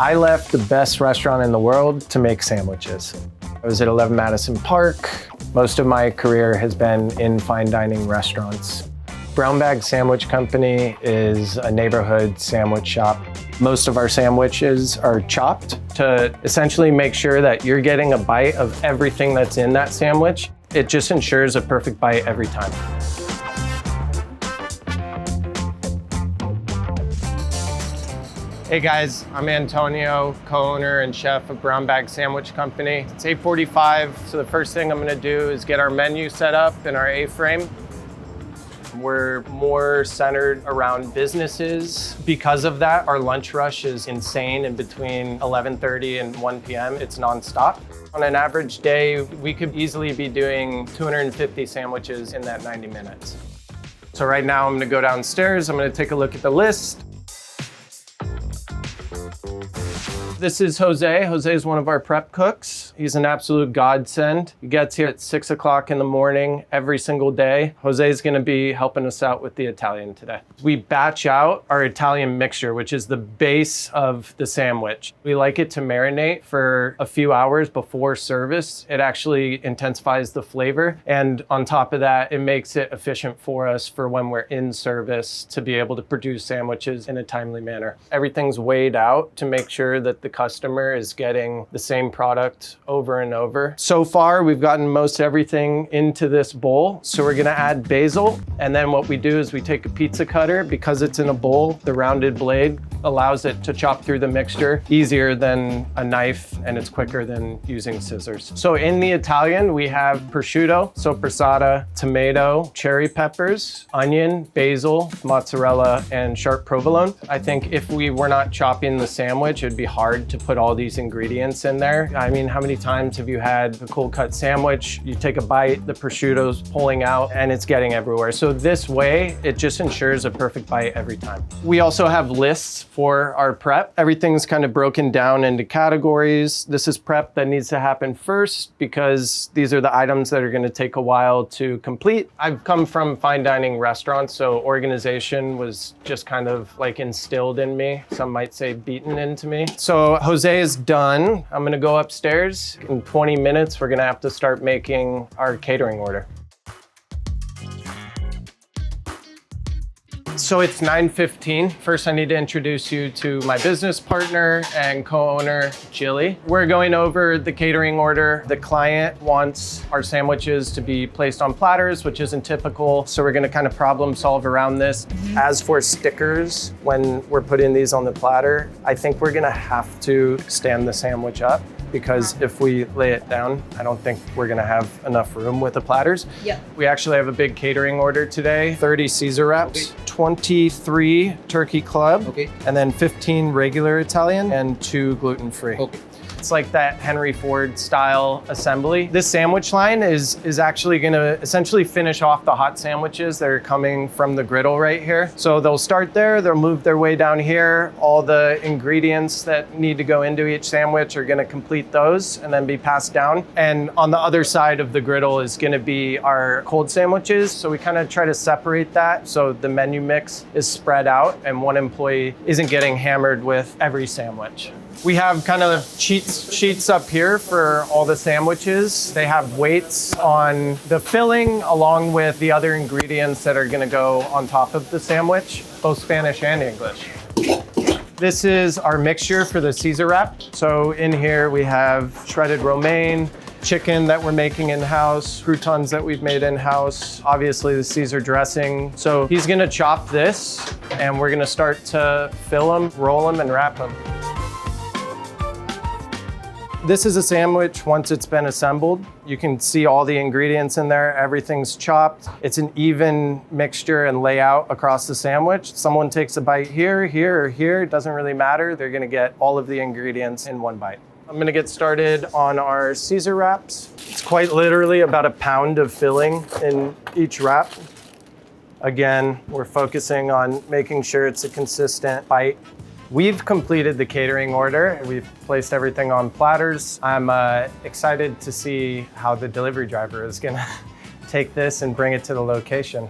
I left the best restaurant in the world to make sandwiches. I was at 11 Madison Park. Most of my career has been in fine dining restaurants. Brown Bag Sandwich Company is a neighborhood sandwich shop. Most of our sandwiches are chopped to essentially make sure that you're getting a bite of everything that's in that sandwich. It just ensures a perfect bite every time. Hey guys, I'm Antonio, co-owner and chef of Brown Bag Sandwich Company. It's 8:45, so the first thing I'm gonna do is get our menu set up in our A-frame. We're more centered around businesses. Because of that, our lunch rush is insane in between 11:30 and 1 p.m. It's nonstop. On an average day, we could easily be doing 250 sandwiches in that 90 minutes. So right now I'm gonna go downstairs, I'm gonna take a look at the list. This is Jose. Jose is one of our prep cooks. He's an absolute godsend. He gets here at 6 o'clock in the morning every single day. Jose is gonna be helping us out with the Italian today. We batch out our Italian mixture, which is the base of the sandwich. We like it to marinate for a few hours before service. It actually intensifies the flavor. And on top of that, it makes it efficient for us for when we're in service to be able to produce sandwiches in a timely manner. Everything's weighed out to make sure that the customer is getting the same product over and over. So far, we've gotten most everything into this bowl. So we're gonna add basil. And then what we do is we take a pizza cutter. Because it's in a bowl, the rounded blade allows it to chop through the mixture easier than a knife, and it's quicker than using scissors. So in the Italian, we have prosciutto, soppressata, tomato, cherry peppers, onion, basil, mozzarella, and sharp provolone. I think if we were not chopping the sandwich, it'd be hard to put all these ingredients in there. I mean, how many times have you had a cold cut sandwich? You take a bite, the prosciutto's pulling out, and it's getting everywhere. So this way, it just ensures a perfect bite every time. We also have lists for our prep. Everything's kind of broken down into categories. This is prep that needs to happen first because these are the items that are gonna take a while to complete. I've come from fine dining restaurants, so organization was just kind of like instilled in me. Some might say beaten into me. So Jose is done. I'm gonna go upstairs. In 20 minutes, we're gonna have to start making our catering order. So it's 9:15. First, I need to introduce you to my business partner and co-owner, Jilly. We're going over the catering order. The client wants our sandwiches to be placed on platters, which isn't typical. So we're gonna kind of problem solve around this. As for stickers, when we're putting these on the platter, I think we're gonna have to stand the sandwich up, because if we lay it down, I don't think we're gonna have enough room with the platters. Yep. We actually have a big catering order today, 30 Caesar wraps, 23 turkey club, and then 15 regular Italian and 2 gluten-free. It's like that Henry Ford style assembly. This sandwich line is actually gonna essentially finish off the hot sandwiches that are coming from the griddle right here. So they'll start there, they'll move their way down here. All the ingredients that need to go into each sandwich are gonna complete those and then be passed down. And on the other side of the griddle is gonna be our cold sandwiches. So we kind of try to separate that so the menu mix is spread out and one employee isn't getting hammered with every sandwich. We have kind of sheets up here for all the sandwiches. They have weights on the filling along with the other ingredients that are gonna go on top of the sandwich, both Spanish and English. This is our mixture for the Caesar wrap. So in here we have shredded romaine, chicken that we're making in-house, croutons that we've made in-house, obviously the Caesar dressing. So he's gonna chop this and we're gonna start to fill them, roll them, and wrap them. This is a sandwich once it's been assembled. You can see all the ingredients in there, everything's chopped. It's an even mixture and layout across the sandwich. Someone takes a bite here, here, or here, it doesn't really matter. They're gonna get all of the ingredients in one bite. I'm gonna get started on our Caesar wraps. It's quite literally about a pound of filling in each wrap. Again, we're focusing on making sure it's a consistent bite. We've completed the catering order. We've placed everything on platters. I'm excited to see how the delivery driver is gonna take this and bring it to the location.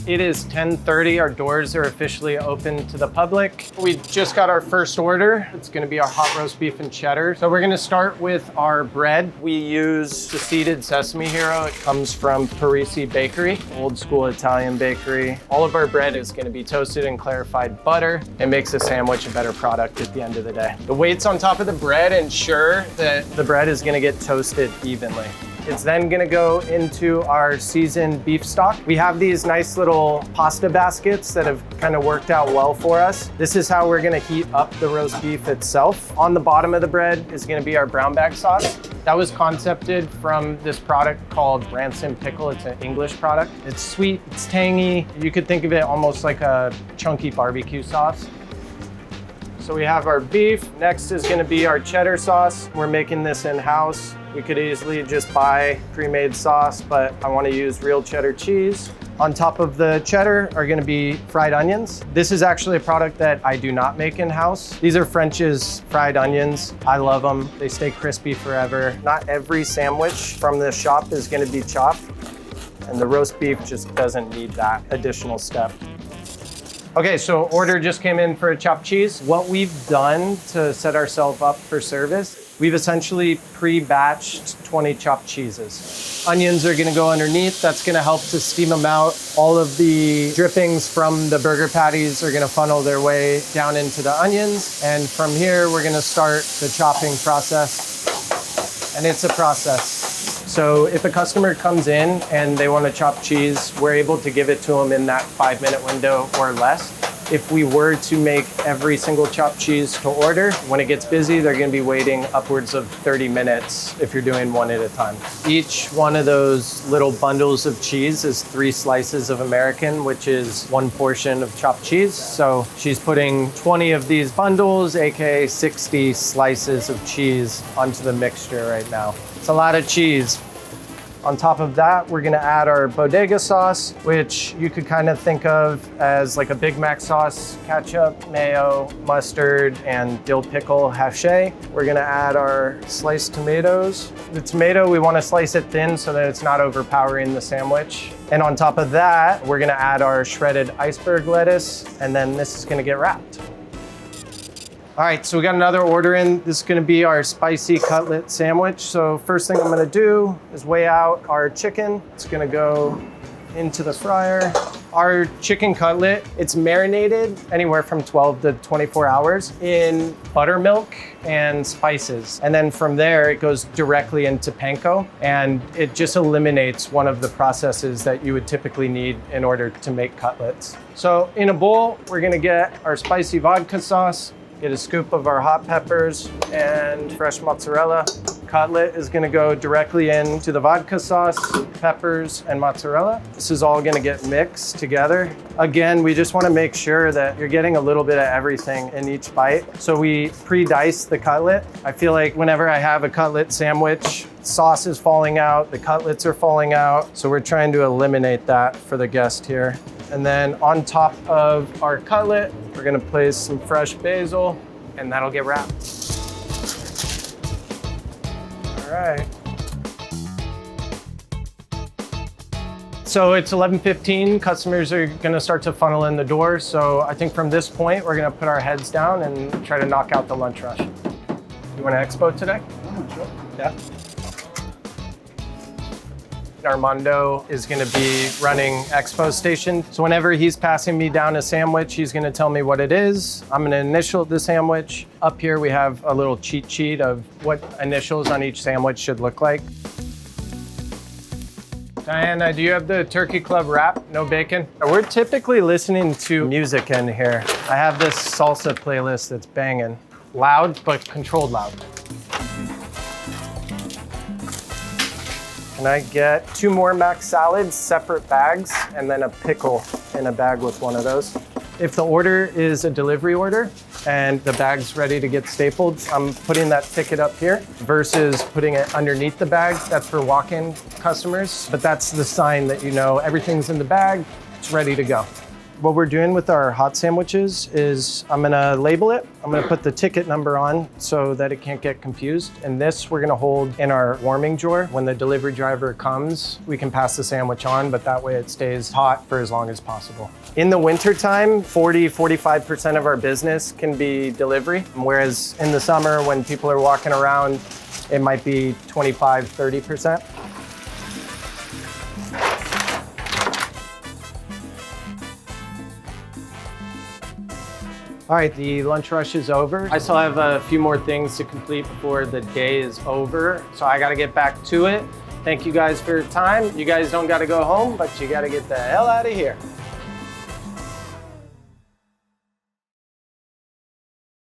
It is 10:30. Our doors are officially open to the public. We just got our first order. It's gonna be our hot roast beef and cheddar. So we're gonna start with our bread. We use the seeded Sesame Hero. It comes from Parisi Bakery, old school Italian bakery. All of our bread is gonna be toasted in clarified butter. It makes a sandwich a better product at the end of the day. The weights on top of the bread ensure that the bread is gonna get toasted evenly. It's then gonna go into our seasoned beef stock. We have these nice little pasta baskets that have kind of worked out well for us. This is how we're gonna heat up the roast beef itself. On the bottom of the bread is gonna be our brown bag sauce. That was concepted from this product called Ransom Pickle. It's an English product. It's sweet, it's tangy. You could think of it almost like a chunky barbecue sauce. So we have our beef. Next is gonna be our cheddar sauce. We're making this in-house. We could easily just buy pre-made sauce, but I wanna use real cheddar cheese. On top of the cheddar are gonna be fried onions. This is actually a product that I do not make in-house. These are French's fried onions. I love them. They stay crispy forever. Not every sandwich from this shop is gonna be chopped, and the roast beef just doesn't need that additional step. Okay, so order just came in for a chopped cheese. What we've done to set ourselves up for service, we've essentially pre-batched 20 chopped cheeses. Onions are gonna go underneath. That's gonna help to steam them out. All of the drippings from the burger patties are gonna funnel their way down into the onions. And from here, we're gonna start the chopping process. And it's a process. So if a customer comes in and they want to chop cheese, we're able to give it to them in that 5-minute window or less. If we were to make every single chopped cheese to order, when it gets busy, they're going to be waiting upwards of 30 minutes if you're doing one at a time. Each one of those little bundles of cheese is 3 slices of American, which is 1 portion of chopped cheese. So she's putting 20 of these bundles, aka 60 slices of cheese onto the mixture right now. It's a lot of cheese. On top of that, we're gonna add our bodega sauce, which you could kind of think of as like a Big Mac sauce, ketchup, mayo, mustard, and dill pickle haché. We're gonna add our sliced tomatoes. The tomato, we wanna slice it thin so that it's not overpowering the sandwich. And on top of that, we're gonna add our shredded iceberg lettuce, and then this is gonna get wrapped. All right, so we got another order in. This is gonna be our spicy cutlet sandwich. So first thing I'm gonna do is weigh out our chicken. It's gonna go into the fryer. Our chicken cutlet, it's marinated anywhere from 12 to 24 hours in buttermilk and spices. And then from there, it goes directly into panko, and it just eliminates one of the processes that you would typically need in order to make cutlets. So in a bowl, we're gonna get our spicy vodka sauce, get a scoop of our hot peppers and fresh mozzarella. Cutlet is gonna go directly into the vodka sauce, peppers, and mozzarella. This is all gonna get mixed together. Again, we just wanna make sure that you're getting a little bit of everything in each bite. So we pre-dice the cutlet. I feel like whenever I have a cutlet sandwich, sauce is falling out, the cutlets are falling out. So we're trying to eliminate that for the guest here. And then on top of our cutlet, we're gonna place some fresh basil, and that'll get wrapped. All right. So it's 11:15, customers are gonna start to funnel in the door. So I think from this point, we're gonna put our heads down and try to knock out the lunch rush. You want to expo today? Sure. Yeah. Armando is gonna be running Expo Station. So whenever he's passing me down a sandwich, he's gonna tell me what it is. I'm gonna initial the sandwich. Up here, we have a little cheat sheet of what initials on each sandwich should look like. Diana, do you have the Turkey Club wrap? No bacon? We're typically listening to music in here. I have this salsa playlist that's banging. Loud, but controlled loud. Can I get 2 more mac salads, separate bags, and then a pickle in a bag with one of those? If the order is a delivery order and the bag's ready to get stapled, I'm putting that ticket up here versus putting it underneath the bag. That's for walk-in customers, but that's the sign that you know everything's in the bag, it's ready to go. What we're doing with our hot sandwiches is I'm gonna label it. I'm gonna put the ticket number on so that it can't get confused. And this we're gonna hold in our warming drawer. When the delivery driver comes, we can pass the sandwich on, but that way it stays hot for as long as possible. In the wintertime, 45% of our business can be delivery, whereas in the summer when people are walking around, it might be 25-30%. All right, the lunch rush is over. I still have a few more things to complete before the day is over, so I gotta get back to it. Thank you guys for your time. You guys don't gotta go home, but you gotta get the hell out of here.